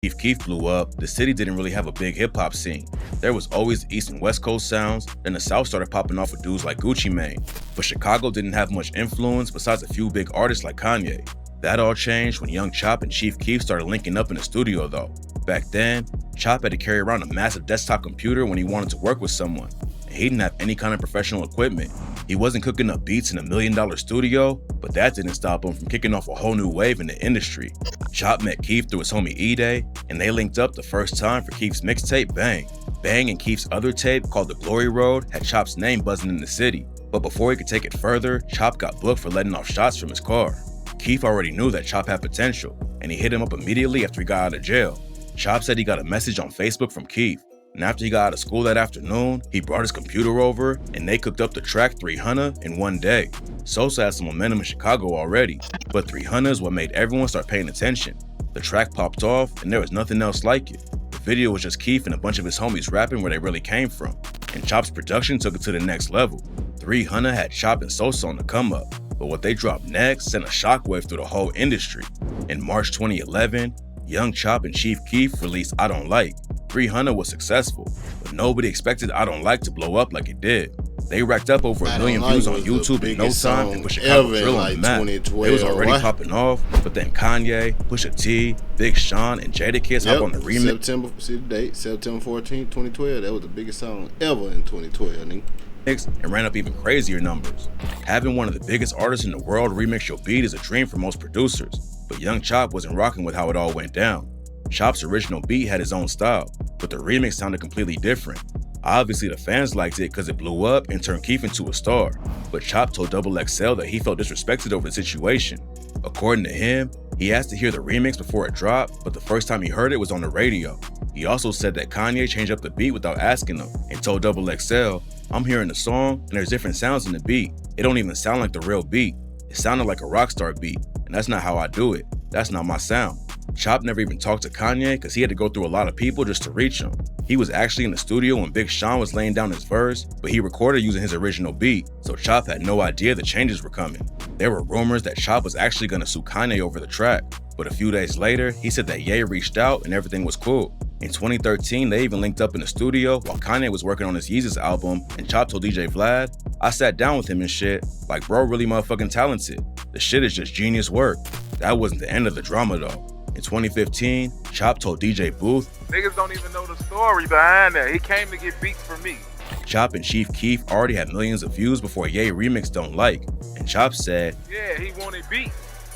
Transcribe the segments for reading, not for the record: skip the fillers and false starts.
Chief Keef blew up, the city didn't really have a big hip-hop scene. There was always East and West Coast sounds, then the South started popping off with dudes like Gucci Mane. But Chicago didn't have much influence besides a few big artists like Kanye. That all changed when Young Chop and Chief Keef started linking up in the studio though. Back then, Chop had to carry around a massive desktop computer when he wanted to work with someone. And he didn't have any kind of professional equipment. He wasn't cooking up beats in $1 million studio, but that didn't stop him from kicking off a whole new wave in the industry. Chop met Keef through his homie E-Day, and they linked up the first time for Keef's mixtape, Bang. Bang and Keef's other tape, called The Glory Road, had Chop's name buzzing in the city. But before he could take it further, Chop got booked for letting off shots from his car. Keef already knew that Chop had potential, and he hit him up immediately after he got out of jail. Chop said he got a message on Facebook from Keef, and after he got out of school that afternoon, he brought his computer over, and they cooked up the track 300 in one day. Sosa had some momentum in Chicago already, but 300 is what made everyone start paying attention. The track popped off, and there was nothing else like it. The video was just Keef and a bunch of his homies rapping where they really came from, and Chop's production took it to the next level. 300 had Chop and Sosa on the come up, but what they dropped next sent a shockwave through the whole industry. In March 2011, Young Chop and Chief Keef released I Don't Like. 300 was successful, but nobody expected I Don't Like to blow up like it did. They racked up over 1 million views on YouTube in no time and put Chicago drill on the map. It was already popping off, but then Kanye, Pusha T, Big Sean, and Jadakiss hop on the remix. See the date, September 14, 2012. That was the biggest song ever in 2012, nigga. And ran up even crazier numbers. Having one of the biggest artists in the world remix your beat is a dream for most producers, but Young Chop wasn't rocking with how it all went down. Chop's original beat had his own style, but the remix sounded completely different. Obviously the fans liked it because it blew up and turned Keef into a star, but Chop told XXL that he felt disrespected over the situation. According to him, he asked to hear the remix before it dropped, but the first time he heard it was on the radio. He also said that Kanye changed up the beat without asking him and told XXL, "I'm hearing the song and there's different sounds in the beat. It don't even sound like the real beat. It sounded like a rockstar beat, and that's not how I do it. That's not my sound." Chop never even talked to Kanye because he had to go through a lot of people just to reach him. He was actually in the studio when Big Sean was laying down his verse, but he recorded using his original beat, so Chop had no idea the changes were coming. There were rumors that Chop was actually going to sue Kanye over the track, but a few days later, he said that Ye reached out and everything was cool. In 2013, they even linked up in the studio while Kanye was working on his Yeezus album, and Chop told DJ Vlad, "I sat down with him and shit, like bro really motherfucking talented. The shit is just genius work." That wasn't the end of the drama though. In 2015, Chop told DJ Booth, "Niggas don't even know the story behind that. He came to get beats for me." Chop and Chief Keef already had millions of views before Ye remix Don't Like, and Chop said, "Yeah, he wanted beats,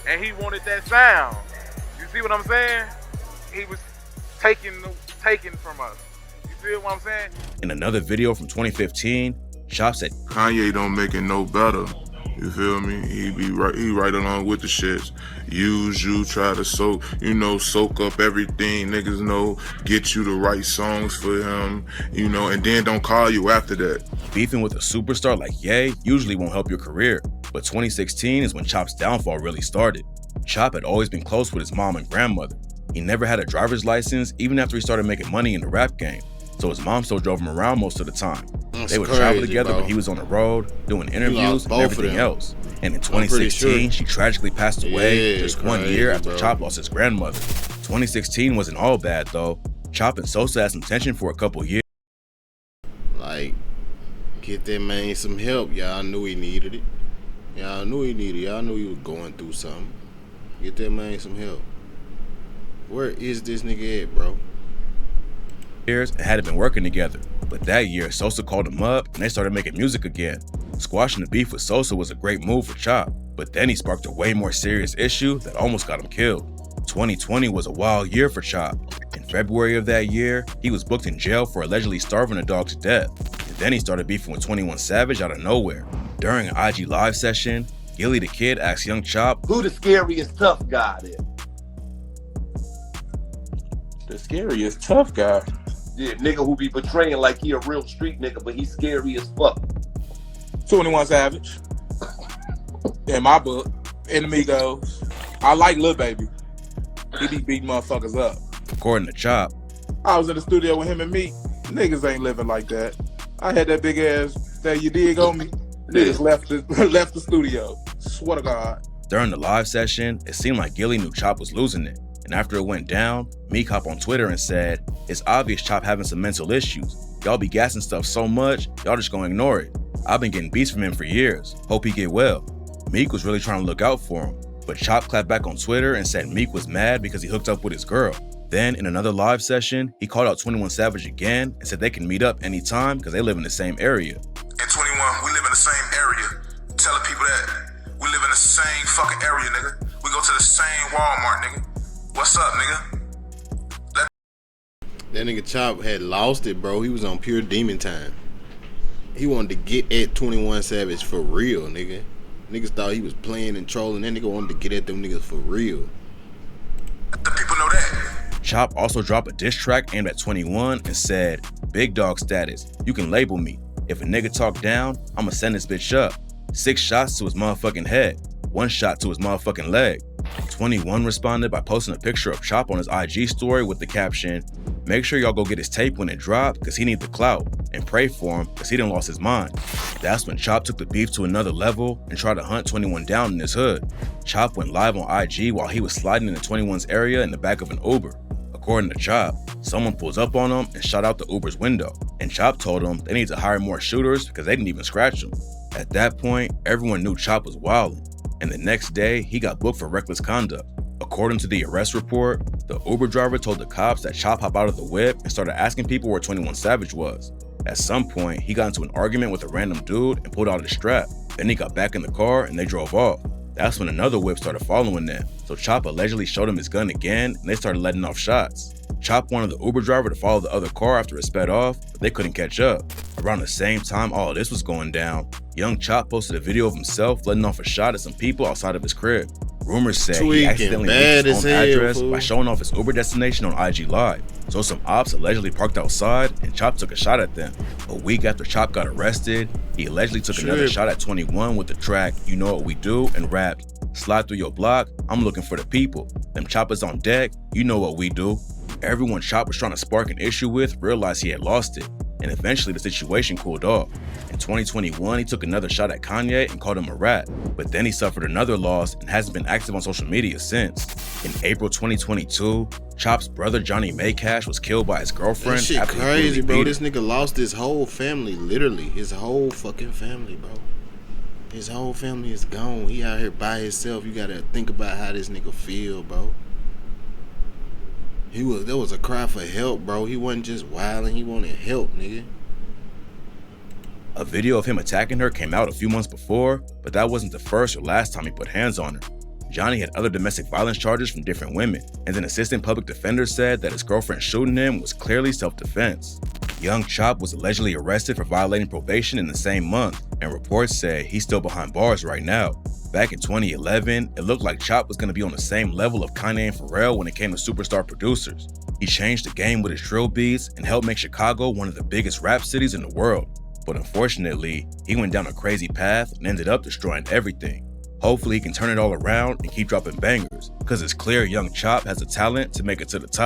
and he wanted that sound. You see what I'm saying? He was taken from us. You feel what I'm saying?" In another video from 2015, Chop said, "Kanye don't make it no better. You feel me? He right along with the shits. You try to soak up everything. Niggas know, get you the right songs for him, and then don't call you after that." Beefing with a superstar like Ye usually won't help your career, but 2016 is when Chop's downfall really started. Chop had always been close with his mom and grandmother. He never had a driver's license even after he started making money in the rap game, so his mom still drove him around most of the time. They would travel together when he was on the road, doing interviews and everything else. And in 2016, she tragically passed away just 1 year after Chop lost his grandmother. 2016 wasn't all bad though. Chop and Sosa had some tension for a couple years. Like, get that man some help. Y'all knew he needed it. Y'all knew he was going through something. Get that man some help. Where is this nigga at, bro? And hadn't been working together, but that year Sosa called him up and they started making music again. Squashing the beef with Sosa was a great move for Chop, but then he sparked a way more serious issue that almost got him killed. 2020 was a wild year for Chop. In February of that year, he was booked in jail for allegedly starving a dog to death, and then he started beefing with 21 Savage out of nowhere. During an IG live session, Gillie the Kid asked Young Chop, "Who the scariest tough guy is?" The scariest tough guy? Yeah, nigga who be portraying like he a real street nigga, but he's scary as fuck. 21 Savage. In my book. Enemigos. I like Lil Baby. He be beating motherfuckers up. According to Chop, "I was in the studio with him and me. Niggas ain't living like that. I had that big ass that you dig on me. Niggas left the studio. Swear to God." During the live session, it seemed like Gillie knew Chop was losing it, and after it went down, Meek hopped on Twitter and said, "It's obvious Chop having some mental issues. Y'all be gassing stuff so much, y'all just gonna ignore it. I've been getting beats from him for years. Hope he get well." Meek was really trying to look out for him, but Chop clapped back on Twitter and said Meek was mad because he hooked up with his girl. Then, in another live session, he called out 21 Savage again and said they can meet up anytime because they live in the same area. And 21, we live in the same area. Telling people that we live in the same fucking area, nigga. We go to the same Walmart, nigga. What's up, nigga? That nigga Chop had lost it, bro. He was on pure demon time. He wanted to get at 21 Savage for real, nigga. Niggas thought he was playing and trolling. That nigga wanted to get at them niggas for real. Let the people know that. Chop also dropped a diss track aimed at 21 and said, "Big dog status, you can label me. If a nigga talk down, I'ma send this bitch up. 6 shots to his motherfucking head, 1 shot to his motherfucking leg." 21 responded by posting a picture of Chop on his IG story with the caption, "Make sure y'all go get his tape when it dropped cause he need the clout, and pray for him cause he done lost his mind." That's when Chop took the beef to another level and tried to hunt 21 down in his hood. Chop went live on IG while he was sliding into 21's area in the back of an Uber. According to Chop, someone pulls up on him and shot out the Uber's window, and Chop told him they need to hire more shooters because they didn't even scratch him. At that point, everyone knew Chop was wildin', and the next day, he got booked for reckless conduct. According to the arrest report, the Uber driver told the cops that Chop hopped out of the whip and started asking people where 21 Savage was. At some point, he got into an argument with a random dude and pulled out his strap. Then he got back in the car and they drove off. That's when another whip started following them, so Chop allegedly showed him his gun again and they started letting off shots. Chop wanted the Uber driver to follow the other car after it sped off, but they couldn't catch up. Around the same time all of this was going down, Young Chop posted a video of himself letting off a shot at some people outside of his crib. Rumors say he accidentally leaked his own address by showing off his Uber destination on IG Live. So some ops allegedly parked outside and Chop took a shot at them. A week after Chop got arrested, he allegedly took another shot at 21 with the track "You Know What We Do" and rapped, "Slide through your block, I'm looking for the people. Them choppers on deck, you know what we do." Everyone Chop was trying to spark an issue with realized he had lost it, and eventually the situation cooled off. In 2021, he took another shot at Kanye and called him a rat, but then he suffered another loss and hasn't been active on social media since. In April 2022, Chop's brother Johnny Maycash was killed by his girlfriend. That shit after he crazy, brutally bro. beat This her. nigga lost his whole family, literally. His whole fucking family, bro. His whole family is gone. He out here by himself. You gotta think about how this nigga feel, bro. There was a cry for help, bro. He wasn't just wilding, he wanted help, nigga. A video of him attacking her came out a few months before, but that wasn't the first or last time he put hands on her. Johnny had other domestic violence charges from different women, and an assistant public defender said that his girlfriend shooting him was clearly self-defense. Young Chop was allegedly arrested for violating probation in the same month, and reports say he's still behind bars right now. Back in 2011, it looked like Chop was going to be on the same level of Kanye and Pharrell when it came to superstar producers. He changed the game with his drill beats and helped make Chicago one of the biggest rap cities in the world. But unfortunately, he went down a crazy path and ended up destroying everything. Hopefully he can turn it all around and keep dropping bangers, because it's clear Young Chop has the talent to make it to the top.